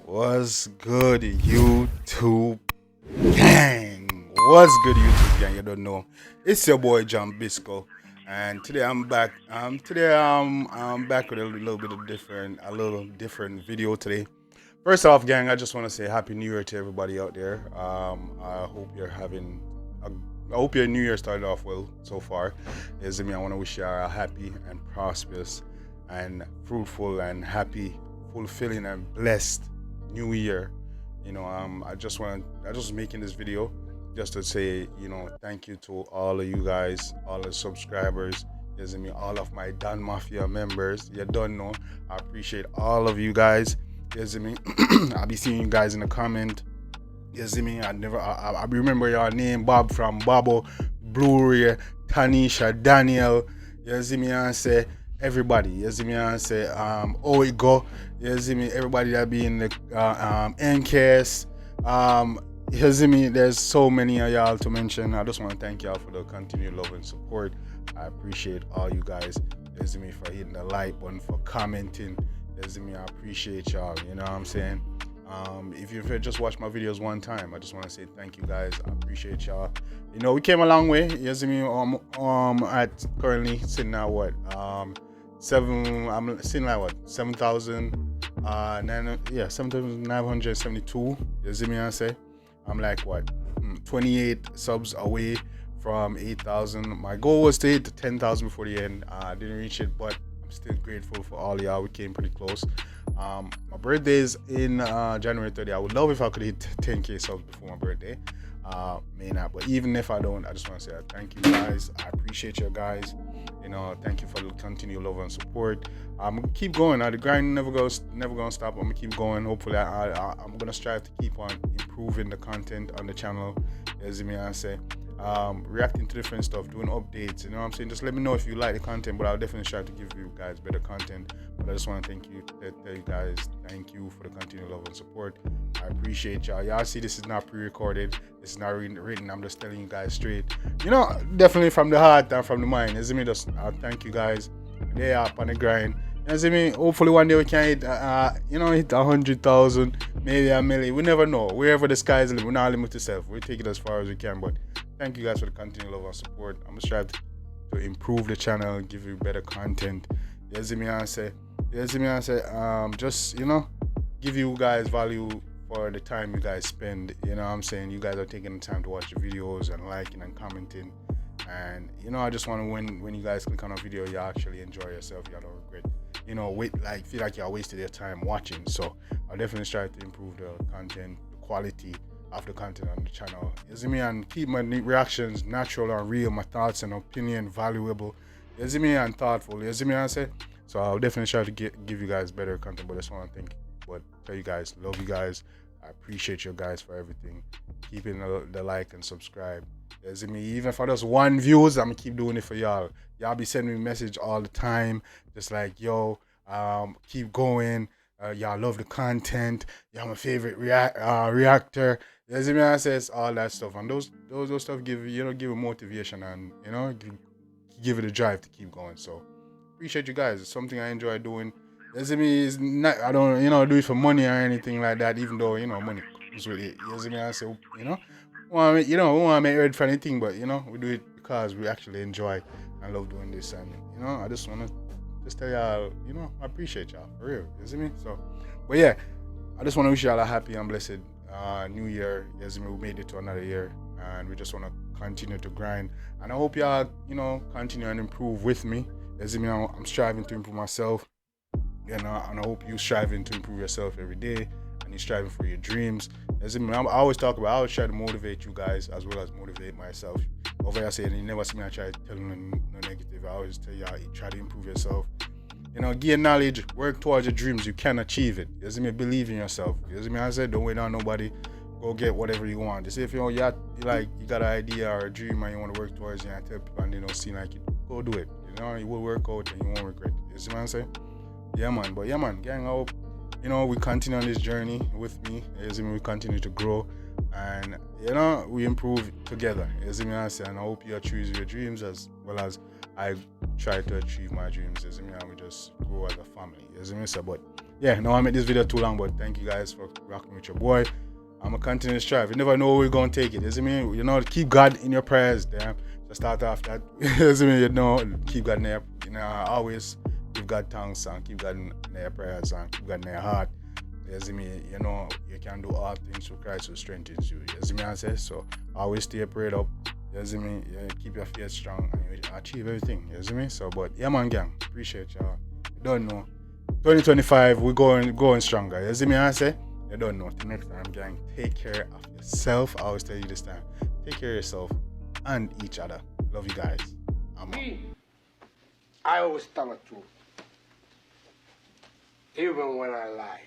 What's good, YouTube gang? What's good, YouTube gang? You don't know. It's your boy Jambisco, and today I'm back. I'm back with a little different video today. First off, gang, I just want to say Happy New Year to everybody out there. I hope you're having. I hope your New Year started off well so far. Yes, I want to wish you a happy and prosperous and fruitful and happy, fulfilling and blessed New Year. I just making this video just to say, thank you to all of you guys, all the subscribers. Yes, all of my Dan Mafia members. You don't know. I appreciate all of you guys. Yes, I'll be seeing you guys in the comment. Yes, I remember your name, Bob from Babo, Blu-ray, Tanisha, Daniel. Yes, and say everybody. Yes, and say Oigo. Yes, everybody that be in the NKS. Yes, there's so many of y'all to mention. I just want to thank y'all for the continued love and support. I appreciate all you guys. Yes, for hitting the like button, for commenting. Yes, I appreciate y'all. You know what I'm saying? If you've just watched my videos one time, I just want to say thank you guys. I appreciate y'all. We came a long way. Yes, at currently sitting at what? I'm sitting at what? 7,972. Yes, I say. I'm like what? 28 subs away from 8,000. My goal was to hit 10,000 before the end. I didn't reach it, but I'm still grateful for all y'all. We came pretty close. My birthday is in January 30th. I would love if I could hit 10k subs before my birthday. May not, but even if I don't, I just want to say thank you guys. I appreciate you guys. Thank you for the continued love and support. I'm gonna keep going. The grind never gonna stop. I'm gonna keep going. Hopefully, I'm gonna strive to keep on improving the content on the channel. As I say, reacting to different stuff, doing updates. You know what I'm saying? Just let me know if you like the content, but I'll definitely try to give you guys better content. But I just want to tell you guys, thank you for the continued love and support. I appreciate y'all. Y'all see, this is not pre-recorded. This is not written. I'm just telling you guys straight. Definitely from the heart and from the mind. Just thank you guys. They up on the grind. Hopefully one day we can hit, hit 100,000, maybe a million. We never know. Wherever the sky is the limit, we're not limit to self. We take it as far as we can. But thank you guys for the continued love and support. I'm gonna try to improve the channel, give you better content. Just give you guys value for the time you guys spend. You know what I'm saying? You guys are taking the time to watch the videos and liking and commenting. And I just want to when you guys click on a video, you actually enjoy yourself. You don't regret. Feel like y'all wasted your time watching. So I'll definitely try to improve the content, the quality of the content on the channel. And keep my reactions natural and real, my thoughts and opinion valuable. And thoughtful. I say. So I'll definitely try to give you guys better content. But I just want to tell you guys, love you guys. I appreciate you guys for everything. Keeping the like and subscribe. Even if I just 1 views, I'm gonna keep doing it for y'all. Y'all be sending me a message all the time, just like, yo, keep going. Y'all love the content. Y'all my favorite reactor. I says all that stuff, and those stuff give a motivation and give it a drive to keep going. So appreciate you guys. It's something I enjoy doing. It's not, I don't do it for money or anything like that. Even though money comes with it. I say we want to make it for anything, but we do it because we actually enjoy and love doing this. And I just want to tell y'all, I appreciate y'all for real. You see me? So, but yeah, I just want to wish y'all a happy and blessed New Year. We made it to another year, and we just want to continue to grind. And I hope y'all continue and improve with me. I'm striving to improve myself, and I hope you striving to improve yourself every day. And you're striving for your dreams. I always try to motivate you guys as well as motivate myself. Over here, I say, you never see me I try to tell you no negative. I always tell y'all, try to improve yourself. Gain knowledge, work towards your dreams. You can achieve it. Believe in yourself. I said, don't wait on nobody. Go get whatever you want. Just if you got an idea or a dream and you want to work towards it, and tell people and they don't seem like it, go do it. It will work out and you won't regret it. You see what I'm saying? Yeah, man. But yeah, man, gang, I hope we continue on this journey with me. We continue to grow, and we improve together. And I hope you achieve your dreams as well as I try to achieve my dreams, you see me, and we just grow as a family, you see me. So, but yeah, no, I made this video too long, but thank you guys for rocking with your boy. I'm gonna continue to strive. You never know where we're gonna take it, you see me. You know, keep God in your prayers, damn. To start off that, you see me, you know, keep God in your, you know, always give God thanks and keep God in your prayers and keep God in your heart. You see me, you know, you can do all things through Christ who strengthens you. You see me, I say, so always stay prayed up. You see me, keep your faith strong and you achieve everything. You see me, so but yeah, man, gang, appreciate y'all. You don't know, 2025 we going stronger. You see me, I say, you don't know. Till next time, gang, take care of yourself. I always tell you this time, take care of yourself and each other. Love you guys. I always tell the truth, even when I lie.